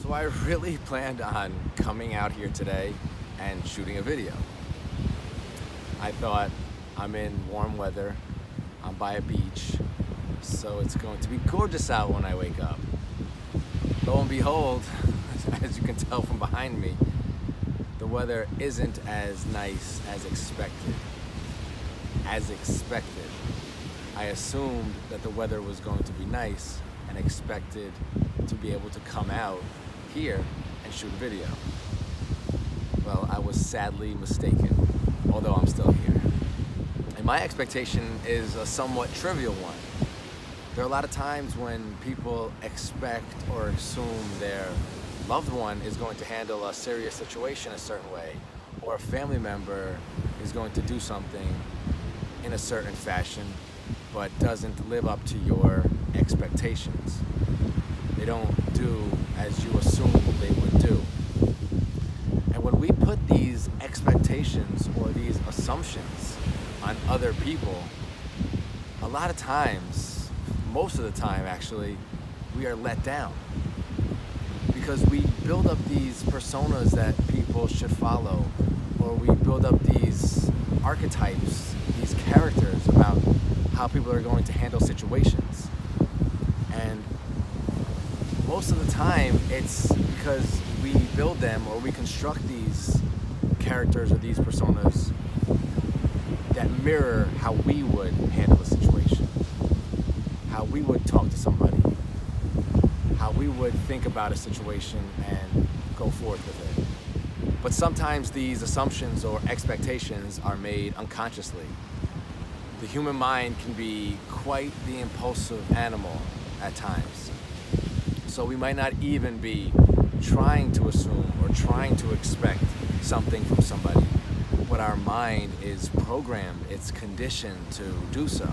So I really planned on coming out here today and shooting a video. I thought I'm in warm weather, I'm by a beach, so it's going to be gorgeous out when I wake up. Lo and behold, as you can tell from behind me, the weather isn't as nice as expected. I assumed that the weather was going to be nice and expected to be able to come out here and shoot a video. Well, I was sadly mistaken, although I'm still here. And my expectation is a somewhat trivial one. There are a lot of times when people expect or assume their loved one is going to handle a serious situation a certain way, or a family member is going to do something in a certain fashion, but doesn't live up to your expectations. They don't do as you assume they would do. And when we put these expectations or these assumptions on other people, a lot of times, most of the time actually, we are let down. Because we build up these personas that people should follow, or we build up these archetypes, these characters about how people are going to handle situations. And most of the time, it's because we build them or we construct these characters or these personas that mirror how we would handle a situation, how we would talk to somebody, how we would think about a situation and go forth with it. But sometimes these assumptions or expectations are made unconsciously. The human mind can be quite the impulsive animal at times. So we might not even be trying to assume or trying to expect something from somebody, but our mind is programmed, it's conditioned to do so.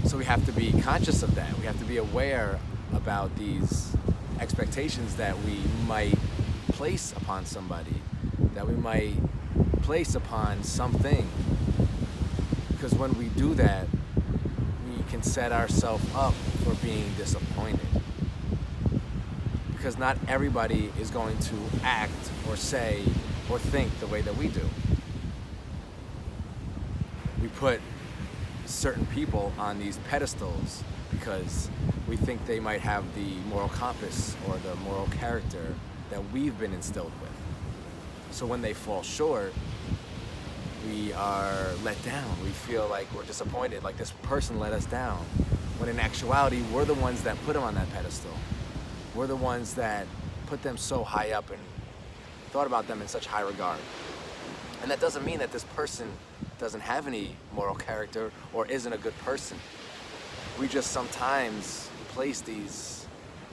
So we have to be conscious of that. We have to be aware about these expectations that we might place upon somebody, that we might place upon something. Because when we do that, we can set ourselves up for being disappointed. Because not everybody is going to act or say or think the way that we do. We put certain people on these pedestals because we think they might have the moral compass or the moral character that we've been instilled with. So when they fall short, we are let down. We feel like we're disappointed, like this person let us down. When in actuality, we're the ones that put them on that pedestal. We're the ones that put them so high up and thought about them in such high regard. And that doesn't mean that this person doesn't have any moral character or isn't a good person. We just sometimes place these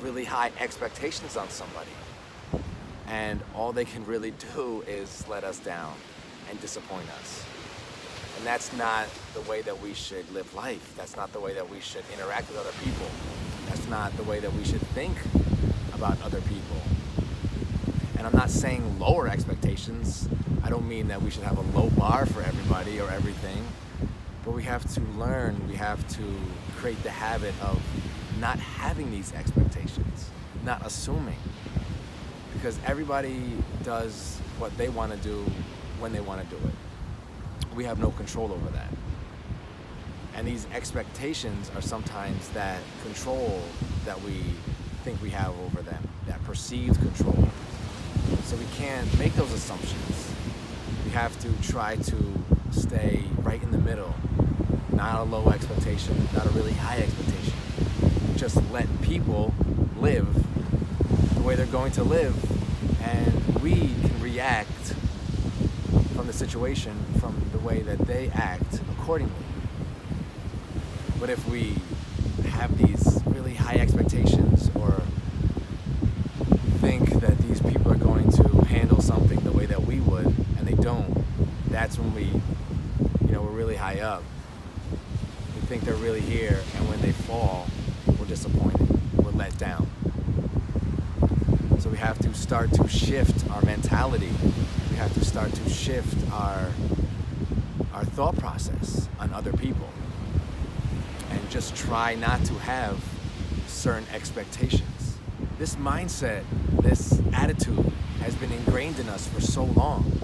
really high expectations on somebody. And all they can really do is let us down and disappoint us. And that's not the way that we should live life. That's not the way that we should interact with other people. That's not the way that we should think about other people. And I'm not saying lower expectations. I don't mean that we should have a low bar for everybody or everything. But we have to learn, we have to create the habit of not having these expectations, not assuming. Because everybody does what they want to do when they want to do it. We have no control over that. And these expectations are sometimes that control that we think we have over them, that perceived control. So we can't make those assumptions. We have to try to stay right in the middle. Not a low expectation, not a really high expectation. Just let people live the way they're going to live, and we can react from the situation, from the way that they act accordingly. But if we have these really high expectations or think that these people are going to handle something the way that we would, and they don't, that's when we're really high up. We think they're really here, and when they fall, we're disappointed, we're let down. So we have to start to shift our mentality. We have to start to shift our thought process on other people. And just try not to have certain expectations. This mindset, this attitude has been ingrained in us for so long.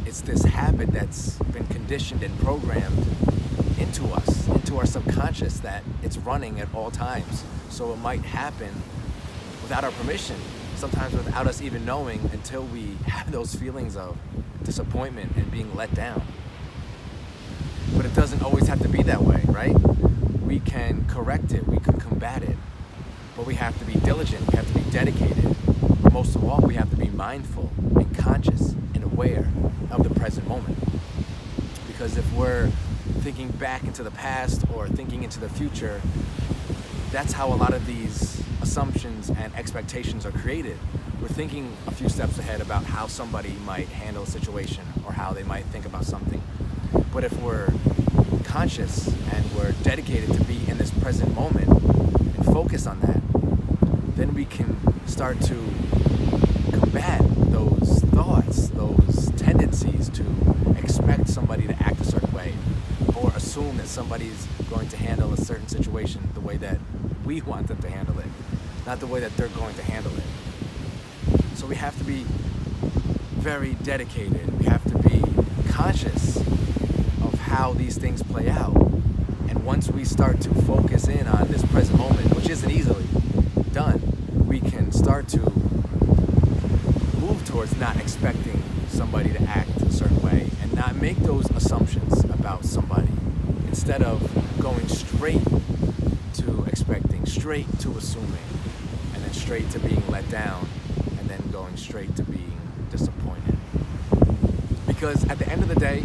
It's this habit that's been conditioned and programmed into us, into our subconscious, that it's running at all times. So it might happen without our permission, sometimes without us even knowing, until we have those feelings of disappointment and being let down. But it doesn't always have to be that way, right? We can correct it, we can combat it, but we have to be diligent, we have to be dedicated. But most of all, we have to be mindful and conscious and aware of the present moment. Because if we're thinking back into the past or thinking into the future, that's how a lot of these assumptions and expectations are created. We're thinking a few steps ahead about how somebody might handle a situation or how they might think about something. But if we're conscious and we're dedicated to be in this present moment and focus on that, then we can start to combat those thoughts, those tendencies to expect somebody to act a certain way or assume that somebody's going to handle a certain situation the way that we want them to handle it, not the way that they're going to handle it. So we have to be very dedicated. We have to be conscious of how these things play out. And once we start to focus in on this present moment, which isn't easily done, we can start to move towards not expecting somebody to act a certain way and not make those assumptions about somebody. Instead of going straight to expecting, straight to assuming, and then straight to being let down, and then going straight to being disappointed. Because at the end of the day,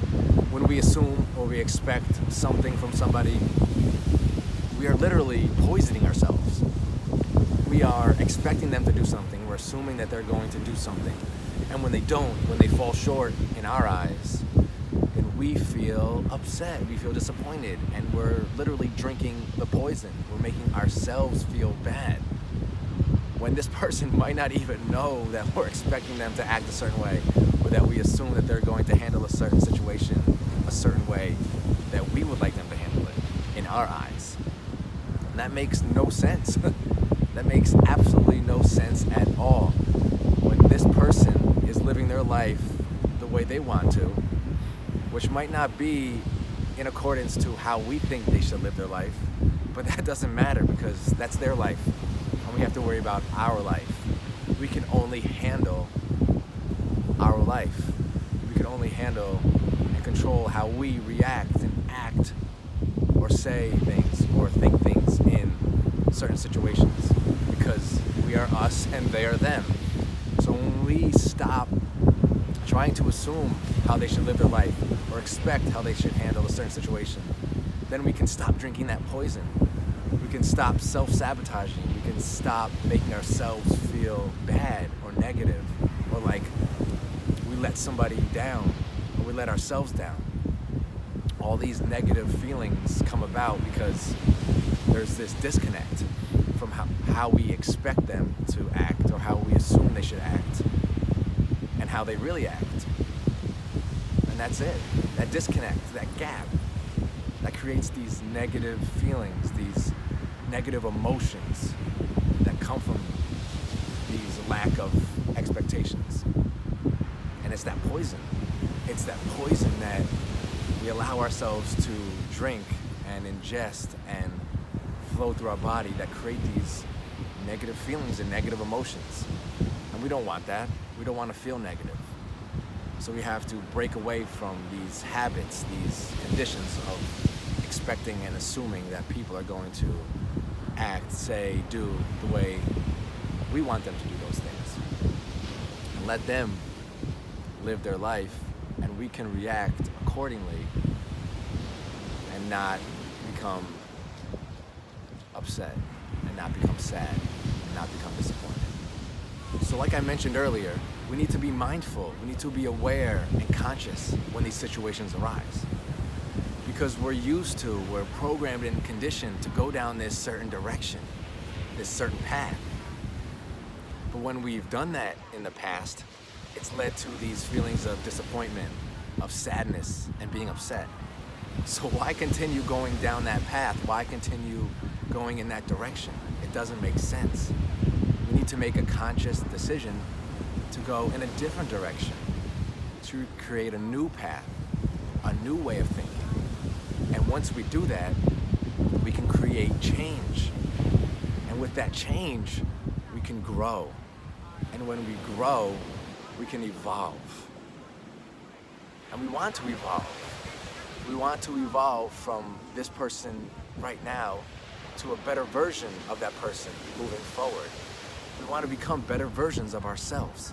when we assume or we expect something from somebody, we are literally poisoning ourselves. We are expecting them to do something. We're assuming that they're going to do something. And when they don't, when they fall short in our eyes, then we feel upset, we feel disappointed, and we're literally drinking the poison. We're making ourselves feel bad. When this person might not even know that we're expecting them to act a certain way, or that we assume that they're going to handle a certain situation a certain way that we would like them to handle it in our eyes. And that makes no sense. That makes absolutely no sense at all. When this person is living their life the way they want to, which might not be in accordance to how we think they should live their life, but that doesn't matter because that's their life, and we have to worry about our life. We can only handle our life. We can only handle and control how we react and act or say things or think things in certain situations, because we are us and they are them. So when we stop trying to assume how they should live their life or expect how they should handle a certain situation, then we can stop drinking that poison. We can stop self-sabotaging. We can stop making ourselves feel bad or negative, or like we let somebody down or we let ourselves down. All these negative feelings come about because there's this disconnect from how we expect them to act or how we assume they should act and how they really act. And that's it. That disconnect, that gap, that creates these negative feelings, these negative emotions that come from these lack of expectations. And it's that poison. It's that poison that we allow ourselves to drink and ingest and flow through our body that create these negative feelings and negative emotions. And we don't want that. We don't want to feel negative. So we have to break away from these habits, these conditions of expecting and assuming that people are going to act, say, do the way we want them to do those things. And let them live their life, and we can react accordingly and not become upset and not become sad and not become disappointed. So like I mentioned earlier, we need to be mindful, we need to be aware and conscious when these situations arise. Because we're programmed and conditioned to go down this certain direction, this certain path. But when we've done that in the past, it's led to these feelings of disappointment, of sadness, and being upset. So why continue going down that path? Why continue going in that direction? It doesn't make sense. We need to make a conscious decision to go in a different direction, to create a new path, a new way of thinking. And once we do that, we can create change. And with that change, we can grow. And when we grow, we can evolve. And we want to evolve. We want to evolve from this person right now to a better version of that person moving forward. We want to become better versions of ourselves.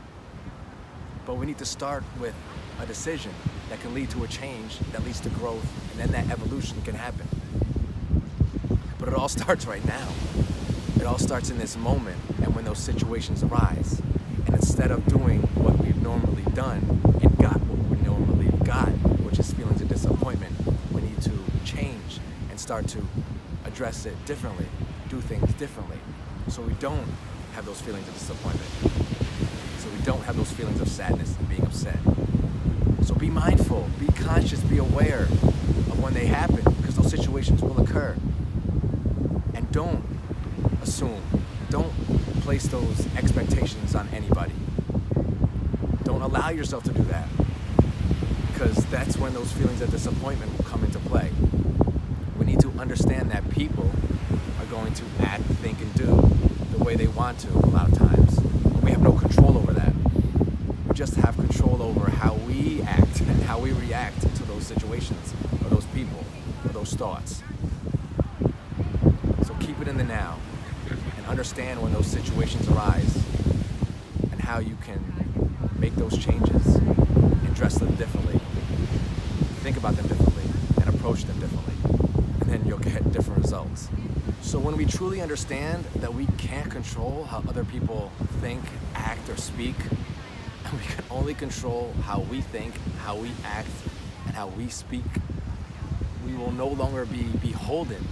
But we need to start with a decision that can lead to a change that leads to growth, and then that evolution can happen. But it all starts right now. It all starts in this moment and when those situations arise. And instead of doing what we've normally done and got what we normally got, which is feelings of disappointment, we need to change and start to address it differently, do things differently, so we don't have those feelings of disappointment, so we don't have those feelings of sadness and being upset. So be mindful, be conscious, be aware of when they happen, because those situations will occur. And don't assume, don't place those expectations on anybody. Don't allow yourself to do that, because that's when those feelings of disappointment will come into play. We need to understand that people are going to act, think, and do the way they want to a lot of times. We have no control over that. We just have control over how we act and how we react to those situations or those people or those thoughts. So keep it in the now and understand when those situations arise and how you can make those changes and address them differently, think about them differently, and approach them differently. And then you'll get different results. So when we truly understand that we can't control how other people think, act, or speak, and we can only control how we think, how we act, and how we speak, we will no longer be beholden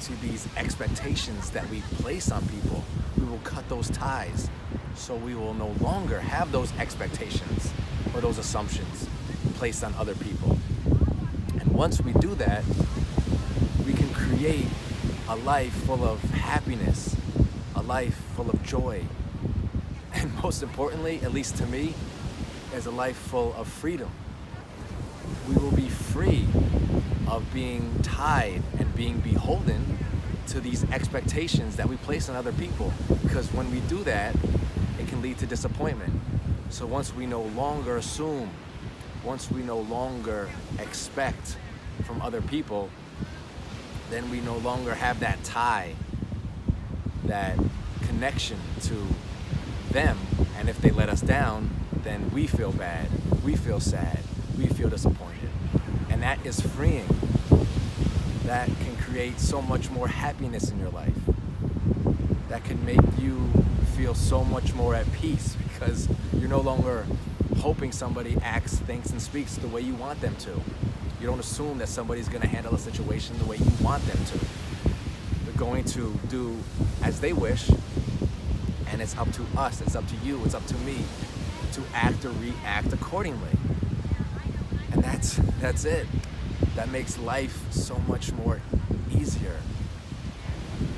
to these expectations that we place on people. We will cut those ties, so we will no longer have those expectations or those assumptions placed on other people. And once we do that, we can create a life full of happiness, a life full of joy, and most importantly, at least to me, is a life full of freedom. We will be free of being tied and being beholden to these expectations that we place on other people, because when we do that, it can lead to disappointment. So once we no longer assume, once we no longer expect from other people, then we no longer have that tie, that connection to them. And if they let us down, then we feel bad, we feel sad, we feel disappointed. And that is freeing. That can create so much more happiness in your life. That can make you feel so much more at peace, because you're no longer hoping somebody acts, thinks, and speaks the way you want them to. You don't assume that somebody's going to handle a situation the way you want them to. They're going to do as they wish, and it's up to us, it's up to you, it's up to me to act or react accordingly. And that's it. That makes life so much more easier.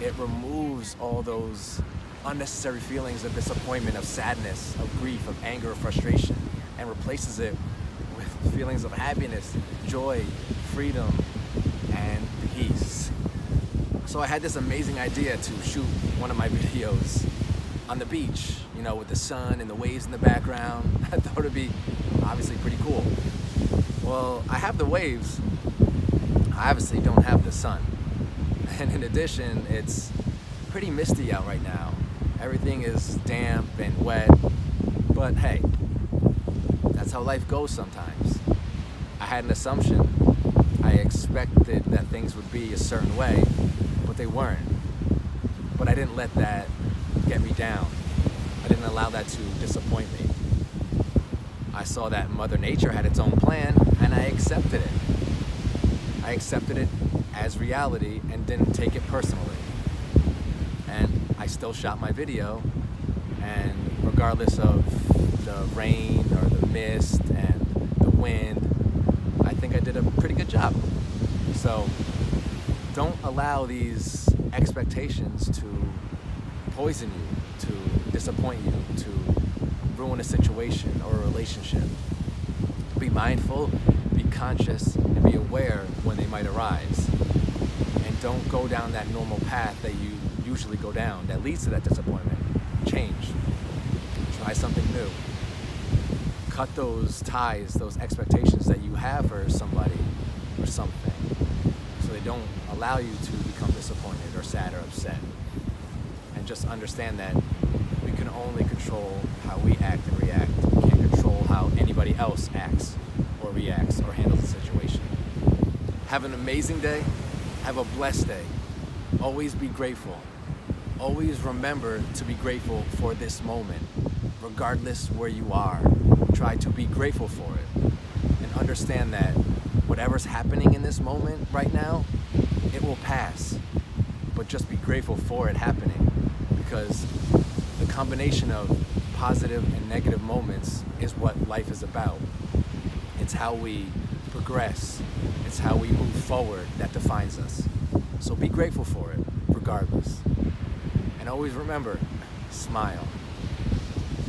It removes all those unnecessary feelings of disappointment, of sadness, of grief, of anger, of frustration, and replaces it with feelings of happiness, joy, freedom, and peace. So I had this amazing idea to shoot one of my videos on the beach, with the sun and the waves in the background. I thought it'd be obviously pretty cool. Well, I have the waves, I obviously don't have the sun. And in addition, it's pretty misty out right now. Everything is damp and wet, but hey, that's how life goes sometimes. I had an assumption. I expected that things would be a certain way, but they weren't. But I didn't let that get me down. I didn't allow that to disappoint me. I saw that Mother Nature had its own plan, and I accepted it. I accepted it as reality and didn't take it personally. And I still shot my video, and regardless of the rain or the mist and the wind, I think I did a pretty good job. So don't allow these expectations to poison you, to disappoint you, to ruin a situation or a relationship. Be mindful, be conscious, and be aware when they might arise. And don't go down that normal path that you usually go down that leads to that disappointment. Change. Try something new. Cut those ties, those expectations that you have for somebody or something, so they don't allow you to become disappointed or sad or upset. And just understand that we can only control how we act and react. We can't control how anybody else acts or reacts or handles the situation. Have an amazing day. Have a blessed day. Always be grateful. Always remember to be grateful for this moment, regardless where you are. Try to be grateful for it and understand that whatever's happening in this moment right now, it will pass. But just be grateful for it happening, because the combination of positive and negative moments is what life is about. It's how we progress. It's how we move forward that defines us. So be grateful for it, regardless. And always remember, smile.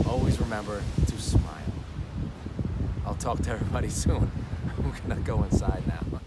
Always remember to smile. I'll talk to everybody soon. I'm gonna go inside now.